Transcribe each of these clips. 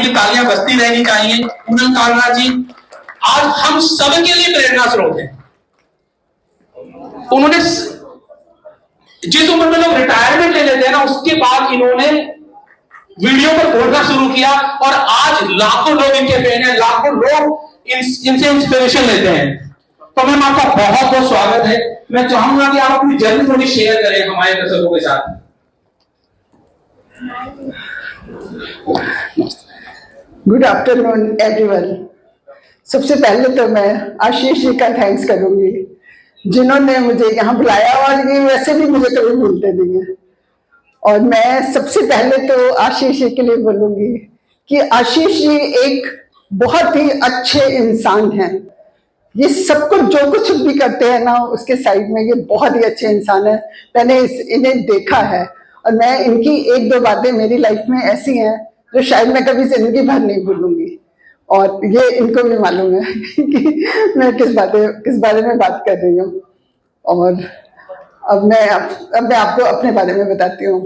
लिए तालियां बजती रहनी चाहिए। पूनम कालरा जी आज हम सबके लिए प्रेरणा स्रोत है। उन्होंने जिस उम्र में लोग रिटायरमेंट ले लेते हैं ना, उसके बाद इन्होंने वीडियो पर बोलना शुरू किया और आज लाखों लोग इनके फैन हैं, लाखों लोग इनसे इंस्पिरेशन लेते हैं। तो मैम आपका बहुत बहुत स्वागत है। मैं चाहूंगा कि आप अपनी जर्नी थोड़ी शेयर करें हमारे दर्शकों के साथ। Good afternoon everyone. सबसे पहले तो मैं आशीष जी का थैंक्स करूंगी जिन्होंने मुझे यहाँ बुलाया, और ये वैसे भी मुझे कभी भूलते नहीं है। और मैं सबसे पहले तो आशीष जी के लिए बोलूंगी कि आशीष जी एक बहुत ही अच्छे इंसान हैं। ये सब कुछ जो कुछ भी करते हैं ना, उसके साइड में ये बहुत ही अच्छे इंसान है। मैंने इन्हें देखा है और मैं इनकी एक दो बातें मेरी लाइफ में ऐसी हैं जो शायद मैं कभी जिंदगी भर नहीं भूलूंगी। और ये इनको भी मालूम है कि मैं किस बारे में बात कर रही हूँ। और अब मैं आपको अपने बारे में बताती हूँ।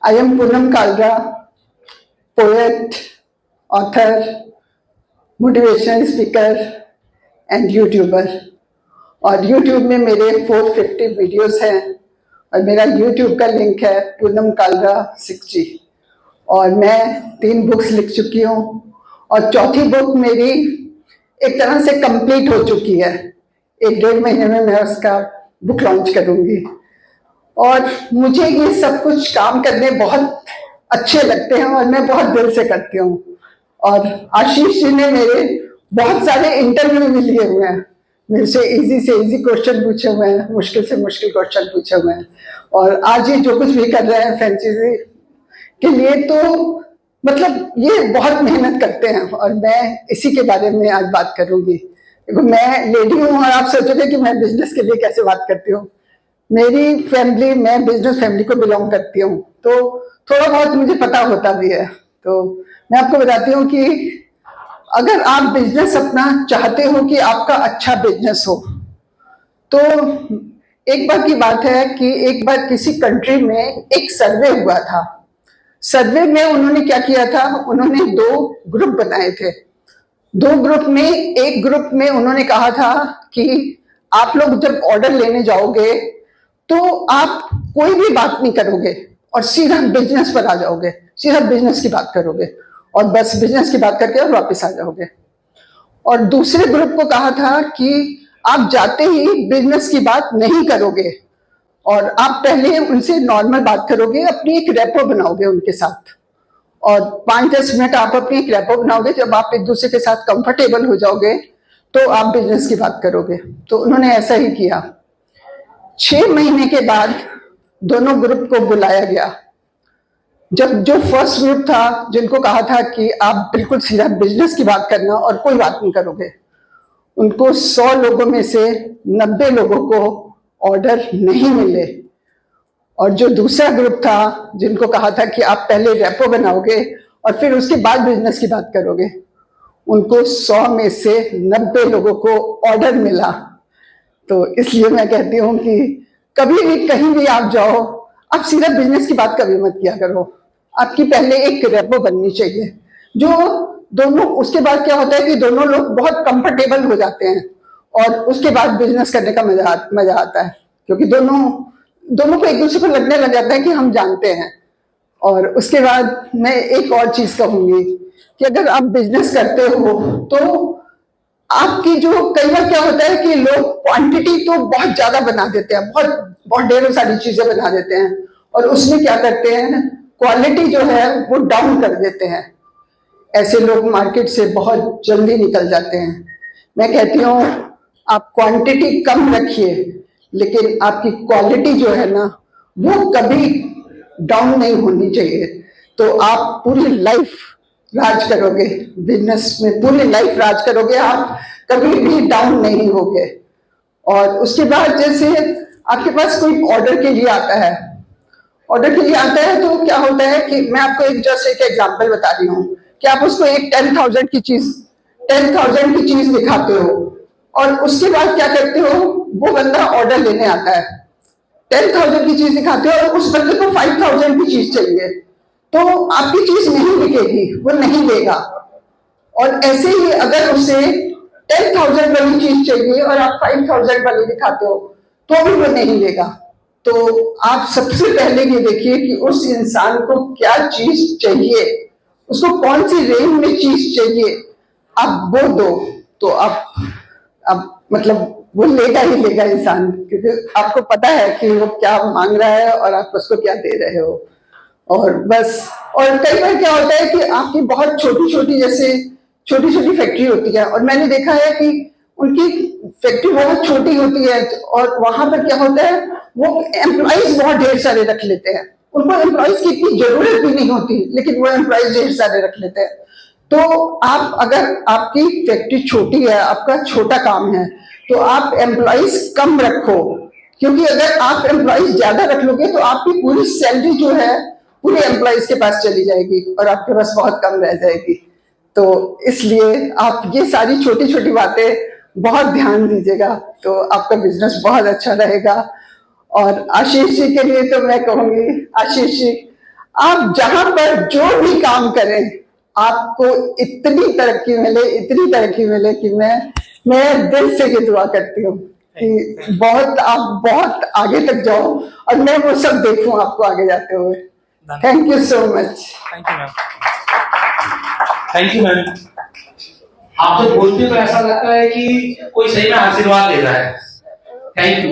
I am Poonam Kalra, poet, author, motivational speaker and YouTuber. और यूट्यूब में मेरे 450 वीडियोस हैं और मेरा यूट्यूब का लिंक है पूनम कालरा 6G। और मैं 3 बुक्स लिख चुकी हूँ और चौथी बुक मेरी एक तरह से कंप्लीट हो चुकी है। 1-1.5 महीने में मैं उसका बुक लॉन्च करूंगी। और मुझे ये सब कुछ काम करने बहुत अच्छे लगते हैं और मैं बहुत दिल से करती हूँ। और आशीष जी ने मेरे बहुत सारे इंटरव्यू भी लिए हुए हैं, मेरे से इजी क्वेश्चन पूछे हुए हैं, मुश्किल से मुश्किल क्वेश्चन पूछे हुए हैं। और आज ये जो कुछ भी कर रहे हैं फ्रेंचाइजी के लिए, तो मतलब ये बहुत मेहनत करते हैं। और मैं इसी के बारे में आज बात करूंगी। देखो, मैं लेडी हूँ और आप सोचोगे कि मैं बिजनेस के लिए कैसे बात करती हूँ। मेरी फैमिली, मैं बिजनेस फैमिली को बिलोंग करती हूँ, तो थोड़ा बहुत मुझे पता होता भी है। तो मैं आपको बताती हूँ कि अगर आप बिजनेस अपना चाहते हो कि आपका अच्छा बिजनेस हो, तो एक बार की बात है कि एक बार किसी कंट्री में एक सर्वे हुआ था। सर्वे में उन्होंने क्या किया था, उन्होंने 2 ग्रुप बनाए थे। 2 ग्रुप में, एक ग्रुप में उन्होंने कहा था कि आप लोग जब ऑर्डर लेने जाओगे तो आप कोई भी बात नहीं करोगे और सीधा बिजनेस पर आ जाओगे, सीधा बिजनेस की बात करोगे और बस बिजनेस की बात करके और वापस आ जाओगे। और दूसरे ग्रुप को कहा था कि आप जाते ही बिजनेस की बात नहीं करोगे और आप पहले उनसे नॉर्मल बात करोगे, अपनी एक रेपो बनाओगे उनके साथ। और 5-10 मिनट आप अपनी एक रेपो बनाओगे। जब आप एक दूसरे के साथ कंफर्टेबल हो जाओगे तो आप बिजनेस की बात करोगे। तो उन्होंने ऐसा ही किया। 6 महीने के बाद दोनों ग्रुप को बुलाया गया। जब जो फर्स्ट ग्रुप था, जिनको कहा था कि आप बिल्कुल सीधा बिजनेस की बात करना और कोई बात नहीं करोगे, उनको 100 लोगों में से 90 लोगों को ऑर्डर नहीं मिले। और जो दूसरा ग्रुप था, जिनको कहा था कि आप पहले रेपो बनाओगे और फिर उसके बाद बिजनेस की बात करोगे, उनको 100 में से 90 लोगों को ऑर्डर मिला। तो इसलिए मैं कहती हूँ कि कभी भी कहीं भी आप जाओ, आप सीधा बिजनेस की बात कभी मत किया करो। आपकी पहले एक रेपो बननी चाहिए, जो दोनों, उसके बाद क्या होता है कि दोनों लोग बहुत कंफर्टेबल हो जाते हैं और उसके बाद बिजनेस करने का मजा आता है, क्योंकि दोनों को एक दूसरे को लगने लग जाता है कि हम जानते हैं। और उसके बाद मैं एक और चीज कहूंगी कि अगर आप बिजनेस करते हो तो आपकी जो, कई बार क्या होता है कि लोग क्वांटिटी तो बहुत ज्यादा बना देते हैं, बहुत ढेरों सारी चीजें बना देते हैं और उसमें क्या करते हैं, क्वालिटी जो है वो डाउन कर देते हैं। ऐसे लोग मार्केट से बहुत जल्दी निकल जाते हैं। मैं कहती हूँ आप क्वांटिटी कम रखिए, लेकिन आपकी क्वालिटी जो है ना, वो कभी डाउन नहीं होनी चाहिए। तो आप पूरी लाइफ राज करोगे, बिजनेस में पूरी लाइफ राज करोगे, आप कभी भी डाउन नहीं होगे। और उसके बाद जैसे आपके पास कोई ऑर्डर के लिए आता है, तो क्या होता है कि मैं आपको एक एग्जांपल बता रही हूँ कि आप उसको एक 10,000 की चीज दिखाते हो और उसके बाद क्या करते हो, वो बंदा ऑर्डर लेने आता है, 10,000 की चीज दिखाते हो और उस बंदे को 5,000 की चीज चाहिए। तो आपकी चीज नहीं बिकेगी, वो नहीं लेगा। और ऐसे ही अगर उसे 10,000 वाली चीज चाहिए और आप 5,000 वाली दिखाते हो तो भी वो नहीं लेगा। तो आप सबसे पहले ये देखिए कि उस इंसान को क्या चीज चाहिए, उसको कौन सी रेंज में चीज चाहिए, आप वो दो। तो आप मतलब वो लेगा ही लेगा इंसान, क्योंकि आपको पता है कि वो क्या मांग रहा है और आप उसको क्या दे रहे हो। और बस, और कई बार क्या होता है कि आपकी बहुत छोटी छोटी, जैसे छोटी छोटी फैक्ट्री होती है, और मैंने देखा है कि उनकी फैक्ट्री बहुत छोटी होती है, और वहां पर क्या होता है, वो एम्प्लॉइज बहुत ढेर सारे रख लेते हैं। उनको एम्प्लॉइज की इतनी जरूरत भी नहीं होती, लेकिन वो एम्प्लॉइज ढेर सारे रख लेते हैं। तो आप, अगर आपकी फैक्ट्री छोटी है, आपका छोटा काम है, तो आप एम्प्लॉइज कम रखो, क्योंकि अगर आप एम्प्लॉइज ज्यादा रख लोगे तो आपकी पूरी सैलरी जो है पूरे एम्प्लॉइज के पास चली जाएगी और आपके पास बहुत कम रह जाएगी। तो इसलिए आप ये सारी छोटी छोटी बातें बहुत ध्यान दीजिएगा, तो आपका बिजनेस बहुत अच्छा रहेगा। और आशीष जी के लिए तो मैं कहूंगी, आशीष जी आप जहां पर जो भी काम करें, आपको इतनी तरक्की मिले, इतनी तरक्की मिले कि मैं दिल से ये दुआ करती हूँ कि आप बहुत आगे तक जाओ और मैं वो सब देखूं आपको आगे जाते हुए। Thank you so much. Thank you ma'am. Thank you ma'am. आप जब बोलते हो तो ऐसा लगता है कि कोई सही में आशीर्वाद दे रहा है। Thank you.